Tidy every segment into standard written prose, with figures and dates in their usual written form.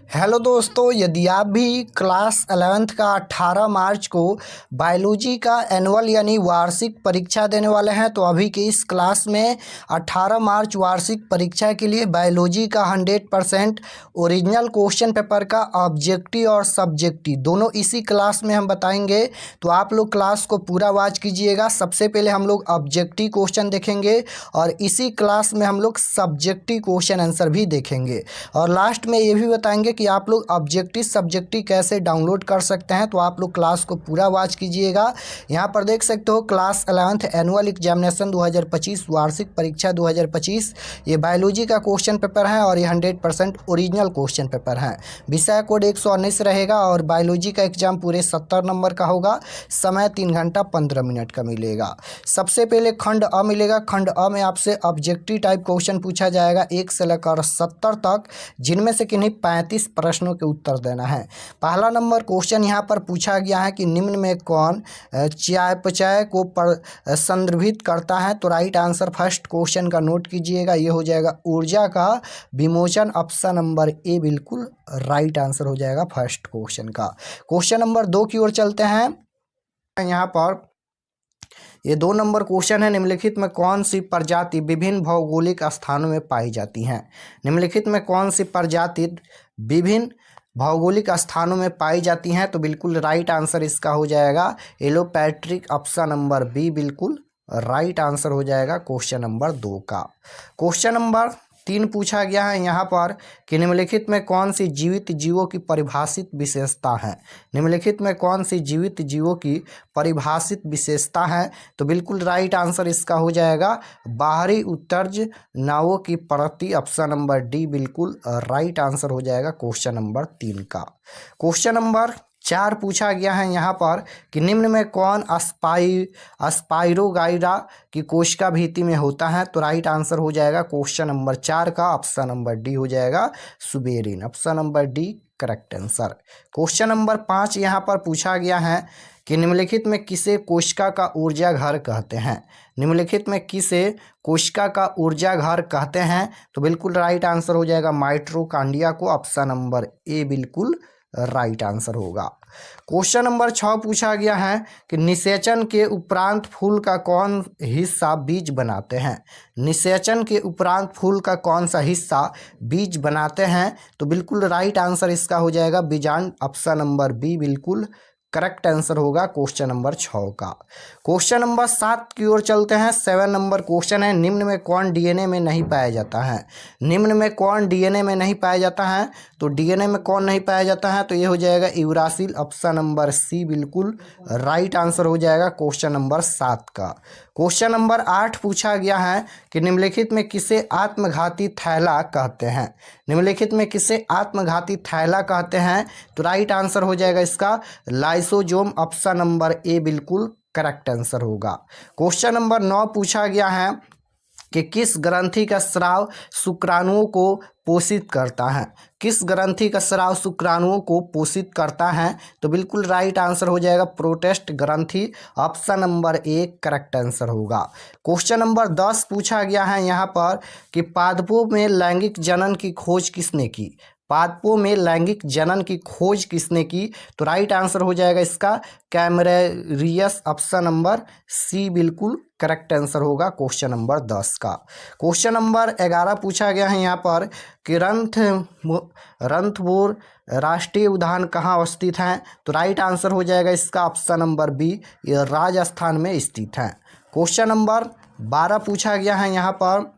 Hello दोस्तों, यदि आप भी क्लास 11th का 18 मार्च को बायोलॉजी का एनुअल यानी वार्षिक परीक्षा देने वाले हैं तो अभी के इस क्लास में 18 मार्च वार्षिक परीक्षा के लिए बायोलॉजी का 100% ओरिजिनल क्वेश्चन पेपर का ऑब्जेक्टिव और सब्जेक्टिव दोनों इसी क्लास में हम बताएंगे। तो आप लोग क्लास को पूरा वॉच कीजिएगा। सबसे पहले हम लोग ऑब्जेक्टिव क्वेश्चन देखेंगे और इसी क्लास में हम लोग सब्जेक्टिव क्वेश्चन आंसर भी देखेंगे और लास्ट में ये भी बताएंगे कि आप लोग ऑब्जेक्टिव सब्जेक्टिव कैसे डाउनलोड कर सकते हैं। तो आप लोग क्लास को पूरा वॉच कीजिएगा। यहाँ पर देख सकते हो क्लास 11th एनुअल एग्जामिनेशन 2025 वार्षिक परीक्षा 2025 ये बायोलॉजी का क्वेश्चन पेपर है और ये 100% ओरिजिनल क्वेश्चन पेपर है। विषय कोड 119 रहेगा और बायोलॉजी का एग्जाम पूरे 70 नंबर का होगा। समय 3 घंटा 15 मिनट का मिलेगा। सबसे पहले खंड अ मिलेगा। खंड अ में आपसे ऑब्जेक्टिव टाइप क्वेश्चन पूछा जाएगा 1 से लेकर 70 तक, जिनमें से किन्हीं 35 प्रश्नों के उत्तर देना है। पहला नंबर क्वेश्चन यहाँ पर पूछा गया है कि निम्न में कौन चयापचय को संदर्भित करता है। तो राइट आंसर फर्स्ट क्वेश्चन का नोट कीजिएगा, ये हो जाएगा ऊर्जा का विमोचन। ऑप्शन नंबर ए बिल्कुल राइट आंसर हो जाएगा फर्स्ट क्वेश्चन का। क्वेश्चन नंबर 2 की ओर चलते हैं। यहाँ पर ये 2 नंबर क्वेश्चन है, निम्नलिखित में कौन सी प्रजाति विभिन्न भौगोलिक स्थानों में पाई जाती हैं। निम्नलिखित में कौन सी प्रजाति विभिन्न भौगोलिक स्थानों में पाई जाती हैं। तो बिल्कुल राइट आंसर इसका हो जाएगा एलोपैट्रिक। ऑप्शन नंबर बी बिल्कुल राइट आंसर हो जाएगा क्वेश्चन नंबर 2 का। क्वेश्चन नंबर 3 पूछा गया है यहाँ पर कि निम्नलिखित में कौन सी जीवित जीवों की परिभाषित विशेषता है। निम्नलिखित में कौन सी जीवित जीवों की परिभाषित विशेषता है। तो बिल्कुल राइट आंसर इसका हो जाएगा बाहरी उत्सर्ज नावों की प्रवृत्ति। ऑप्शन नंबर डी बिल्कुल राइट आंसर हो जाएगा क्वेश्चन नंबर 3 का। क्वेश्चन नंबर 4 पूछा गया है यहाँ पर कि निम्न में कौन स्पाइरोगाइरा की कोशिका भित्ति में होता है। तो राइट आंसर हो जाएगा क्वेश्चन नंबर 4 का। ऑप्शन नंबर डी हो जाएगा suberin. Option number D correct answer. Question number 5 यहाँ पर पूछा गया है कि निम्नलिखित में किसे कोशिका का ऊर्जा घर कहते हैं। निम्नलिखित में किसे कोशिका का ऊर्जा घर कहते हैं। तो बिल्कुल राइट आंसर हो जाएगा माइटोकॉन्ड्रिया को। ऑप्शन नंबर ए बिल्कुल राइट आंसर होगा। क्वेश्चन नंबर 6 पूछा गया है कि निषेचन के उपरांत फूल का कौन हिस्सा बीज बनाते हैं। निषेचन के उपरांत फूल का कौन सा हिस्सा बीज बनाते हैं। तो बिल्कुल राइट आंसर इसका हो जाएगा बीजांड। ऑप्शन नंबर बी बिल्कुल करेक्ट आंसर होगा क्वेश्चन नंबर 6 का। क्वेश्चन नंबर 7 की ओर चलते हैं। 7 नंबर क्वेश्चन है, निम्न में कौन डीएनए में नहीं पाया जाता है। निम्न में कौन डीएनए में नहीं पाया जाता है। तो डीएनए में कौन नहीं पाया जाता है। तो ये हो जाएगा यूरासिल। ऑप्शन नंबर सी बिल्कुल राइट आंसर हो जाएगा क्वेश्चन नंबर 7 का। क्वेश्चन नंबर 8 पूछा गया है कि निम्नलिखित में किसे आत्मघाती थैला कहते हैं। निम्नलिखित में किसे आत्मघाती थैला कहते हैं। तो राइट आंसर हो जाएगा इसका लाइसोजोम। ऑप्शन नंबर ए बिल्कुल करेक्ट आंसर होगा। क्वेश्चन नंबर 9 पूछा गया है कि किस ग्रंथि का स्राव शुक्राणुओं को पोषित करता है। किस ग्रंथि का स्राव शुक्राणुओं को पोषित करता है। तो बिल्कुल राइट आंसर हो जाएगा प्रोटेस्ट ग्रंथि। Option number A correct answer होगा। क्वेश्चन नंबर 10 पूछा गया है यहाँ पर कि पादपों में लैंगिक जनन की खोज किसने की। पादपों में लैंगिक जनन की खोज किसने की। तो राइट आंसर हो जाएगा इसका कैमरेरियस। ऑप्शन नंबर सी बिल्कुल करेक्ट आंसर होगा क्वेश्चन नंबर 10 का। क्वेश्चन नंबर 11 पूछा गया है यहाँ पर कि रणथंभौर राष्ट्रीय उद्यान कहाँ अवस्थित है। तो राइट आंसर हो जाएगा इसका ऑप्शन नंबर बी, ये राजस्थान में स्थित है। क्वेश्चन नंबर 12 पूछा गया है यहाँ पर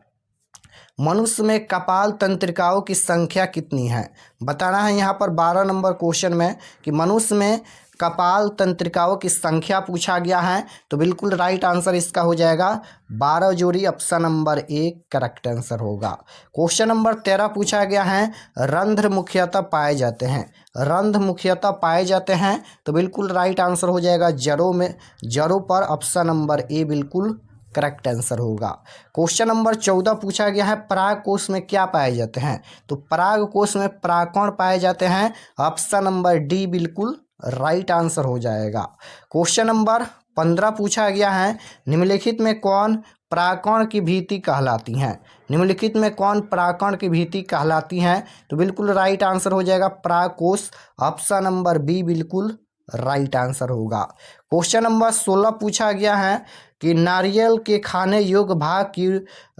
मनुष्य में कपाल तंत्रिकाओं की संख्या कितनी है। बताना है यहाँ पर 12 नंबर क्वेश्चन में कि मनुष्य में कपाल तंत्रिकाओं की संख्या पूछा गया है। तो बिल्कुल राइट आंसर इसका हो जाएगा 12 जोड़ी। Option number A correct answer होगा। क्वेश्चन नंबर 13 पूछा गया है रंध्र मुख्यतः पाए जाते हैं। रंध्र मुख्यतः पाए जाते हैं। तो बिल्कुल राइट आंसर हो जाएगा जड़ों पर। ऑप्शन नंबर ए बिल्कुल करेक्ट आंसर होगा। क्वेश्चन नंबर 14 पूछा गया है पराग कोश में क्या पाए जाते हैं। तो पराग कोश में परागकण पाए जाते हैं। ऑप्शन नंबर डी बिल्कुल राइट आंसर हो जाएगा। क्वेश्चन नंबर 15 पूछा गया है निम्नलिखित में कौन पराकण की भीति कहलाती हैं? निम्नलिखित में कौन पराकण की भीति कहलाती हैं? तो बिल्कुल राइट आंसर हो जाएगा पराकोष। ऑप्शन नंबर बी बिल्कुल राइट आंसर होगा। क्वेश्चन नंबर 16 पूछा गया है कि नारियल के खाने योग्य भाग की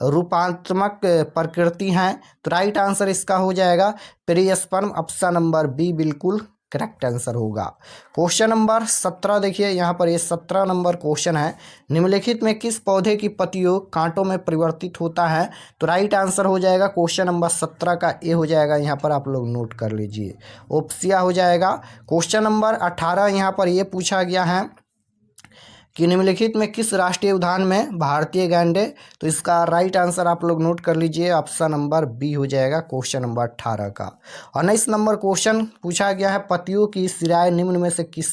रूपांतरक प्रकृति हैं? तो राइट आंसर इसका हो जाएगा पेरिस्पर्म। ऑप्शन नंबर बी बिल्कुल करेक्ट आंसर होगा। क्वेश्चन नंबर 17 देखिए, यहाँ पर ये 17 नंबर क्वेश्चन है। निम्नलिखित में किस पौधे की पत्तियों कांटों में परिवर्तित होता है? तो राइट आंसर हो जाएगा क्वेश्चन नंबर 17 का ए हो जाएगा। यहाँ पर आप लोग नोट कर लीजिए, ओप्सिया हो जाएगा। क्वेश्चन नंबर 18 यहाँ पर ये पूछा गया है कि निम्नलिखित में किस राष्ट्रीय उद्यान में भारतीय गैंडे? तो इसका राइट आंसर आप लोग नोट कर लीजिए, ऑप्शन नंबर बी हो जाएगा क्वेश्चन नंबर 18 का। 19 नंबर क्वेश्चन पूछा गया है पत्तियों की सिराएं निम्न में से किस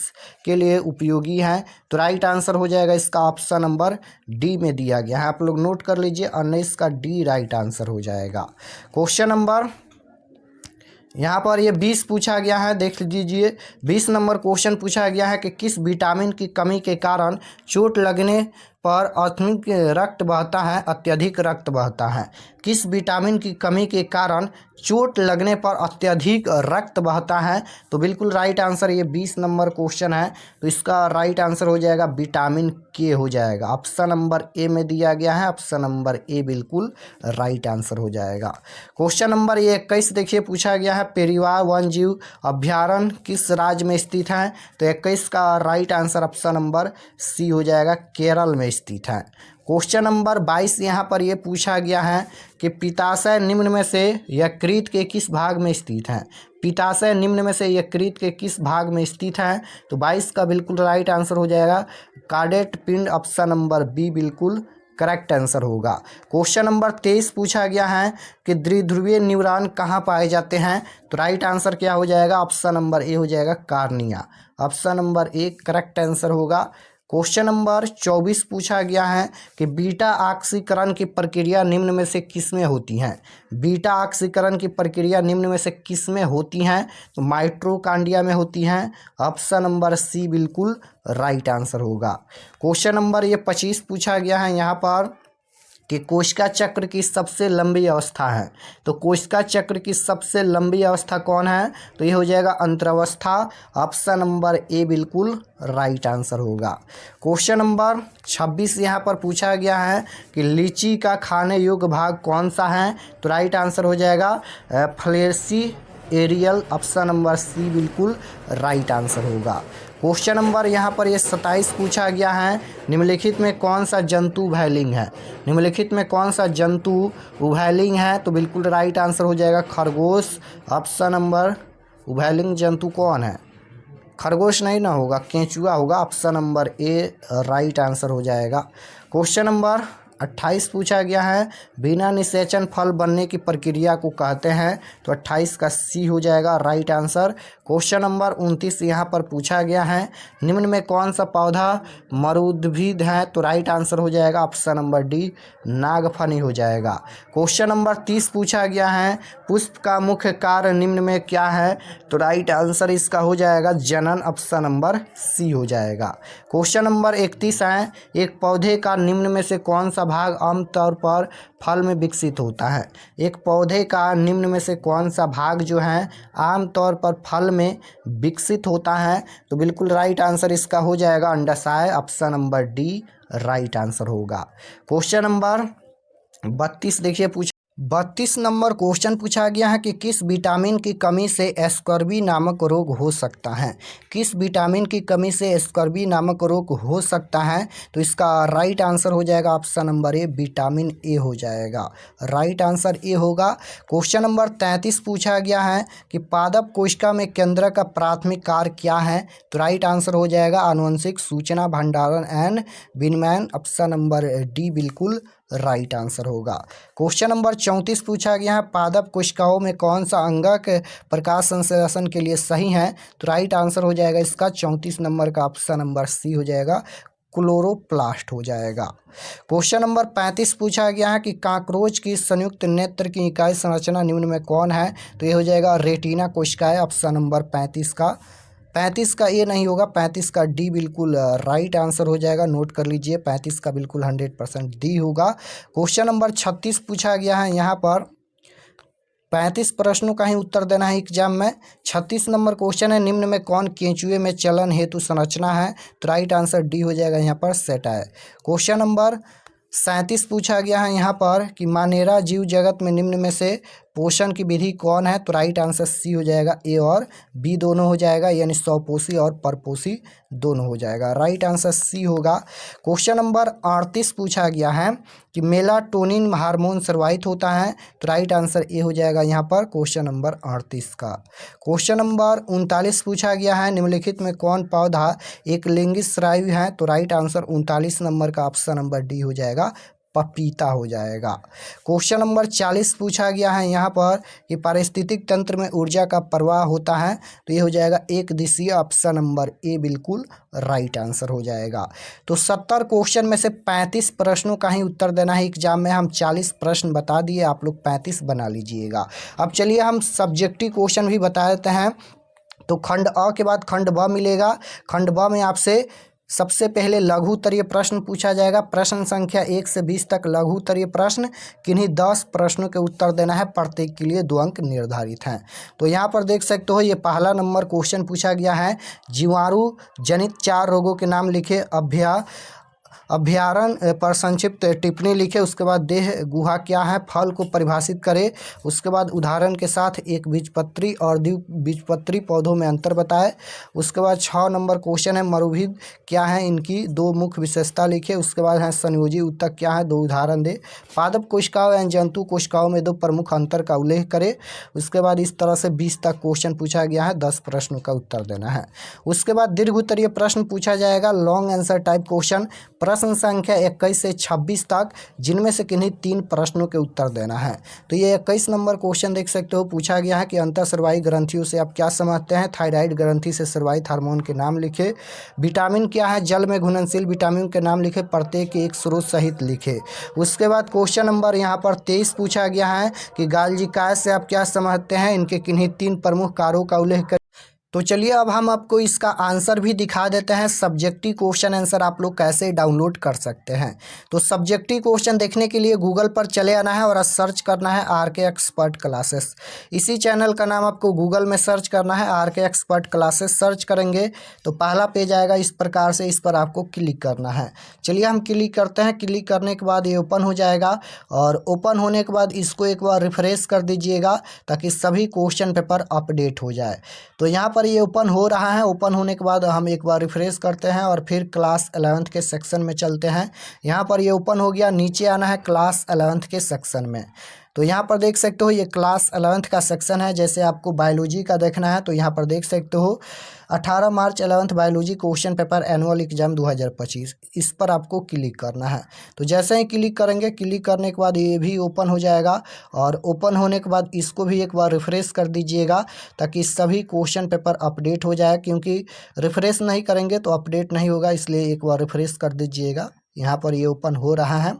के लिए उपयोगी हैं? तो राइट आंसर हो जाएगा इसका ऑप्शन नंबर डी में दिया गया है, आप लोग नोट कर लीजिए। 19 का डी राइट आंसर हो जाएगा। क्वेश्चन नंबर यहाँ पर ये 20 पूछा गया है, देख लीजिए। 20 नंबर क्वेश्चन पूछा गया है कि किस विटामिन की कमी के कारण चोट लगने पर अत्यधिक रक्त बहता है? किस विटामिन की कमी के कारण चोट लगने पर अत्यधिक रक्त बहता है? तो बिल्कुल राइट आंसर ये 20 नंबर क्वेश्चन है, तो इसका राइट आंसर हो जाएगा विटामिन के हो जाएगा। ऑप्शन नंबर ए में दिया गया है, ऑप्शन नंबर ए बिल्कुल राइट आंसर हो जाएगा। क्वेश्चन नंबर 21 देखिए पूछा गया है पेरियार वन्यजीव अभ्यारण्य किस राज्य में स्थित है? तो 21 का right answer option number C हो जाएगा, केरल में स्थित है। क्वेश्चन नंबर 22 यहाँ पर ये पूछा गया है कि पित्ताशय निम्न में से यकृत के किस भाग में स्थित है? पित्ताशय निम्न में से यकृत के किस भाग में स्थित है? तो 22 का बिल्कुल राइट आंसर हो जाएगा कार्डेट पिंड। ऑप्शन नंबर बी बिल्कुल करेक्ट आंसर होगा। क्वेश्चन नंबर 23 पूछा गया है कि द्विध्रुवीय न्यूरॉन कहाँ पाए जाते हैं? तो राइट आंसर क्या हो जाएगा? ऑप्शन नंबर ए हो जाएगा cornea. Option number A correct answer होगा। क्वेश्चन नंबर 24 पूछा गया है कि बीटा ऑक्सीकरण की प्रक्रिया निम्न में से किस में होती है? बीटा ऑक्सीकरण की प्रक्रिया निम्न में से किस में होती हैं? तो माइटोकॉन्ड्रिया में होती हैं। ऑप्शन नंबर सी बिल्कुल राइट आंसर होगा। क्वेश्चन नंबर ये 25 पूछा गया है यहाँ पर कि कोशिका चक्र की सबसे लंबी अवस्था है। तो कोशिका चक्र की सबसे लंबी अवस्था कौन है? तो ये हो जाएगा अंतरावस्था। ऑप्शन नंबर ए बिल्कुल राइट आंसर होगा। क्वेश्चन नंबर 26 यहाँ पर पूछा गया है कि लीची का खाने योग्य भाग कौन सा है? तो राइट आंसर हो जाएगा fleshy aerial. Option number C बिल्कुल राइट आंसर होगा। क्वेश्चन नंबर यहाँ पर ये 27 पूछा गया है निम्नलिखित में कौन सा जंतु उभयलिंग है? निम्नलिखित में कौन सा जंतु उभयलिंग है? तो बिल्कुल राइट आंसर हो जाएगा खरगोश। ऑप्शन नंबर उभयलिंग जंतु कौन है? खरगोश नहीं ना होगा, केंचुआ होगा। Option number A right answer हो जाएगा। क्वेश्चन नंबर 28 पूछा गया है बिना निषेचन फल बनने की प्रक्रिया को कहते हैं? तो 28 का सी हो जाएगा राइट आंसर। क्वेश्चन नंबर 29 यहाँ पर पूछा गया है निम्न में कौन सा पौधा मरुद्भिद है? तो राइट आंसर हो जाएगा ऑप्शन नंबर डी नागफनी हो जाएगा। क्वेश्चन नंबर 30 पूछा गया है पुष्प का मुख्य कार्य निम्न में क्या है? तो राइट आंसर इसका हो जाएगा जनन। ऑप्शन नंबर सी हो जाएगा। क्वेश्चन नंबर 31 है एक पौधे का निम्न में से कौन सा भाग आमतौर पर फल में विकसित होता है? एक पौधे का निम्न में से कौन सा भाग जो है आमतौर पर फल में विकसित होता है? तो बिल्कुल राइट आंसर इसका हो जाएगा अंडाशय। Option number D right answer होगा। क्वेश्चन नंबर 32 देखिए 32 नंबर क्वेश्चन पूछा गया है कि किस विटामिन की कमी से स्कर्वी नामक रोग हो सकता है? किस विटामिन की कमी से स्कर्वी नामक रोग हो सकता है? तो इसका राइट आंसर हो जाएगा option number A vitamin A हो जाएगा। राइट आंसर ए होगा। क्वेश्चन नंबर 33 पूछा गया है कि पादप कोशिका में केंद्रक का प्राथमिक कार्य क्या है? तो राइट आंसर हो जाएगा आनुवंशिक सूचना भंडारण एंड विनिमय। ऑप्शन नंबर डी बिल्कुल राइट आंसर होगा। क्वेश्चन नंबर 34 पूछा गया है पादप कोशिकाओं में कौन सा अंगक प्रकाश संश्लेषण के लिए सही है? तो राइट आंसर हो जाएगा इसका 34 नंबर का ऑप्शन नंबर सी हो जाएगा क्लोरोप्लास्ट हो जाएगा। क्वेश्चन नंबर 35 पूछा गया है कि कॉकरोच की संयुक्त नेत्र की इकाई संरचना निम्न में कौन है? तो ये हो जाएगा रेटिना कोशिकाएं। ऑप्शन नंबर 35 का 35 का ए नहीं होगा, 35 का डी बिल्कुल राइट आंसर हो जाएगा। नोट कर लीजिए, 35 का बिल्कुल 100% डी होगा। क्वेश्चन नंबर 36 पूछा गया है यहाँ पर। 35 प्रश्नों का ही उत्तर देना है एग्जाम में। 36 नंबर क्वेश्चन है, निम्न में कौन केंचुए में चलन हेतु संरचना है? तो राइट आंसर डी हो जाएगा यहाँ पर, सेट है। क्वेश्चन नंबर 37 पूछा गया है यहाँ पर कि मानेरा जीव जगत में निम्न में से पोषण की विधि कौन है? तो राइट आंसर सी हो जाएगा, ए और बी दोनों हो जाएगा, यानी स्वपोषी और परपोषी दोनों हो जाएगा। राइट आंसर सी होगा। क्वेश्चन नंबर 38 पूछा गया है कि मेलाटोनिन हार्मोन स्रावित होता है? तो राइट आंसर ए हो जाएगा यहाँ पर, क्वेश्चन नंबर 38 का। क्वेश्चन नंबर 39 पूछा गया है, निम्नलिखित में कौन पौधा एक लिंगी स्रावी है? तो राइट आंसर 39 नंबर का ऑप्शन नंबर डी हो जाएगा, पपीता हो जाएगा। क्वेश्चन नंबर 40 पूछा गया है यहाँ पर कि पारिस्थितिक तंत्र में ऊर्जा का प्रवाह होता है? तो ये हो जाएगा एक दिशीय, ऑप्शन नंबर ए बिल्कुल राइट आंसर हो जाएगा। तो 70 क्वेश्चन में से 35 प्रश्नों का ही उत्तर देना है एग्जाम में। हम 40 प्रश्न बता दिए, आप लोग 35 बना लीजिएगा। अब चलिए हम सब्जेक्टिव क्वेश्चन भी बता देते हैं। तो खंड अ के बाद खंड ब मिलेगा। खंड ब में आपसे सबसे पहले लघु उत्तरीय प्रश्न पूछा जाएगा। प्रश्न संख्या 1 से 20 तक लघु उत्तरीय प्रश्न, किन्हीं 10 प्रश्नों के उत्तर देना है, प्रत्येक के लिए 2 अंक निर्धारित हैं। तो यहाँ पर देख सकते हो, ये पहला नंबर क्वेश्चन पूछा गया है, जीवाणु जनित 4 रोगों के नाम लिखे, अभ्यारण्य पर संक्षिप्त टिप्पणी लिखे। उसके बाद देह गुहा क्या है, फल को परिभाषित करें। उसके बाद उदाहरण के साथ एक बीजपत्री और द्विबीजपत्री पौधों में अंतर बताए। उसके बाद 6 नंबर क्वेश्चन है, मरुभिद क्या है, इनकी 2 मुख्य विशेषता लिखे। उसके बाद है संयोजी ऊतक क्या है, 2 उदाहरण दे। पादप कोशिकाओं एवं जंतु कोशिकाओं में 2 प्रमुख अंतर का उल्लेख करे। उसके बाद इस तरह से 20 तक क्वेश्चन पूछा गया है, 10 प्रश्नों का उत्तर देना है। उसके बाद दीर्घ उत्तरीय प्रश्न पूछा जाएगा, लॉन्ग आंसर टाइप क्वेश्चन, प्रश्न संख्या 21 से 26 तक, जिनमें से किन्हीं 3 प्रश्नों के उत्तर देना है। तो ये 21 नंबर क्वेश्चन देख सकते हो, पूछा गया है कि अंतःस्रावी ग्रंथियों से आप क्या समझते हैं? थायराइड ग्रंथि से स्रावित हार्मोन के नाम लिखे। विटामिन क्या है, जल में घुलनशील विटामिन के नाम लिखे, प्रत्येक के एक स्रोत सहित लिखे। उसके बाद क्वेश्चन नंबर यहाँ पर 23 पूछा गया है कि गाल्जी काय से आप क्या समझते हैं? इनके किन्हीं 3 प्रमुख कार्यों का उल्लेख करें। तो चलिए अब हम आपको इसका आंसर भी दिखा देते हैं, सब्जेक्टिव क्वेश्चन आंसर आप लोग कैसे डाउनलोड कर सकते हैं। तो सब्जेक्टिव क्वेश्चन देखने के लिए गूगल पर चले आना है और सर्च करना है RK एक्सपर्ट क्लासेस। इसी चैनल का नाम आपको गूगल में सर्च करना है, RK एक्सपर्ट क्लासेस। सर्च करेंगे तो पहला पेज आएगा इस प्रकार से, इस पर आपको क्लिक करना है। चलिए हम क्लिक करते हैं। क्लिक करने के बाद ये ओपन हो जाएगा और ओपन होने के बाद इसको एक बार रिफ्रेश कर दीजिएगा ताकि सभी क्वेश्चन पेपर अपडेट हो जाए। तो यहाँ पर ये ओपन हो रहा है। ओपन होने के बाद हम एक बार रिफ्रेश करते हैं और फिर क्लास 11th के सेक्शन में चलते हैं। यहाँ पर ये ओपन हो गया, नीचे आना है क्लास 11th के सेक्शन में। तो यहाँ पर देख सकते हो ये क्लास 11th का सेक्शन है। जैसे आपको बायोलॉजी का देखना है तो यहाँ पर देख सकते हो 18 मार्च 11th biology question paper annual exam 2025, इस पर आपको क्लिक करना है। तो जैसे ही क्लिक करेंगे, क्लिक करने के बाद ये भी ओपन हो जाएगा और ओपन होने के बाद इसको भी एक बार रिफ्रेश कर दीजिएगा ताकि सभी क्वेश्चन पेपर अपडेट हो जाए, क्योंकि रिफ्रेश नहीं करेंगे तो अपडेट नहीं होगा, इसलिए एक बार रिफ्रेश कर दीजिएगा। यहाँ पर ये ओपन हो रहा है।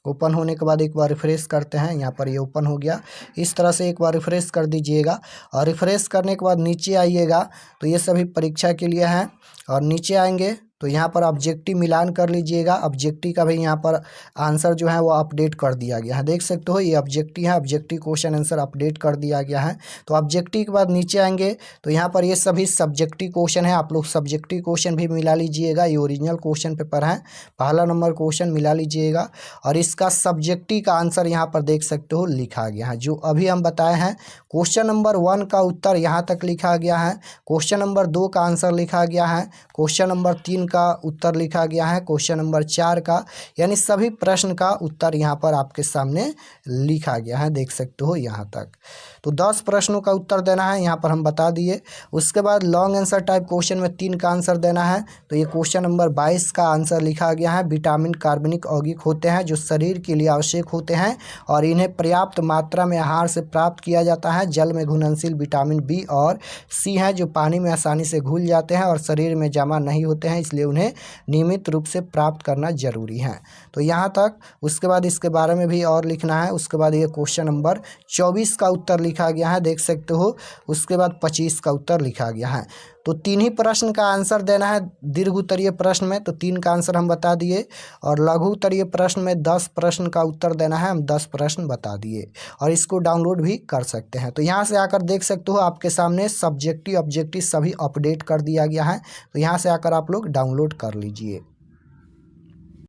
ओपन होने के बाद एक बार रिफ्रेश करते हैं, यहाँ पर ये ओपन हो गया। इस तरह से एक बार रिफ्रेश कर दीजिएगा और रिफ्रेश करने के बाद नीचे आइएगा तो ये सभी परीक्षा के लिए हैं। और नीचे आएंगे तो यहाँ पर ऑब्जेक्टिव मिलान कर लीजिएगा। ऑब्जेक्टिव का भी यहाँ पर आंसर जो है वो अपडेट कर दिया गया है, देख सकते हो ये ऑब्जेक्टिव है। ऑब्जेक्टिव क्वेश्चन आंसर अपडेट कर दिया गया है। तो ऑब्जेक्टिव के बाद नीचे आएंगे तो यहाँ पर ये सभी सब्जेक्टिव क्वेश्चन है, आप लोग सब्जेक्टिव क्वेश्चन भी मिला लीजिएगा। ये ओरिजिनल क्वेश्चन पेपर है, पहला नंबर क्वेश्चन मिला लीजिएगा और इसका सब्जेक्टिव का आंसर यहाँ पर देख सकते हो लिखा गया है, जो अभी हम बताए हैं। क्वेश्चन नंबर 1 का उत्तर यहाँ तक लिखा गया है, क्वेश्चन नंबर 2 का आंसर लिखा गया है, क्वेश्चन नंबर 3 का उत्तर लिखा गया है, क्वेश्चन नंबर 4 का, यानी सभी प्रश्न का उत्तर यहाँ पर आपके सामने लिखा गया है, देख सकते हो यहाँ तक। तो 10 प्रश्नों का उत्तर देना है, यहाँ पर हम बता दिए। उसके बाद लॉन्ग आंसर टाइप क्वेश्चन में 3 का आंसर देना है। तो ये क्वेश्चन नंबर 22 का आंसर लिखा गया है, विटामिन कार्बनिक यौगिक होते हैं जो शरीर के लिए आवश्यक होते हैं और इन्हें पर्याप्त मात्रा में आहार से प्राप्त किया जाता है। जल में घुलनशील विटामिन बी और सी हैं जो पानी में आसानी से घुल जाते हैं और शरीर में जमा नहीं होते हैं, इसलिए उन्हें नियमित रूप से प्राप्त करना जरूरी है। तो यहाँ तक। उसके बाद इसके बारे में भी और लिखना है। उसके बाद ये क्वेश्चन नंबर 24 का उत्तर लिखा गया है, देख सकते हो। उसके बाद 25 का उत्तर लिखा गया है। तो 3 ही प्रश्न का आंसर देना है दीर्घ उत्तरीय प्रश्न में, तो 3 का आंसर हम बता दिए। और लघु उत्तरीय प्रश्न में 10 प्रश्न का उत्तर देना है, हम 10 प्रश्न बता दिए। और इसको डाउनलोड भी कर सकते हैं। तो यहाँ से आकर देख सकते हो आपके सामने सब्जेक्टिव ऑब्जेक्टिव सभी अपडेट कर दिया गया है। तो यहाँ से आकर आप लोग डाउनलोड कर लीजिए।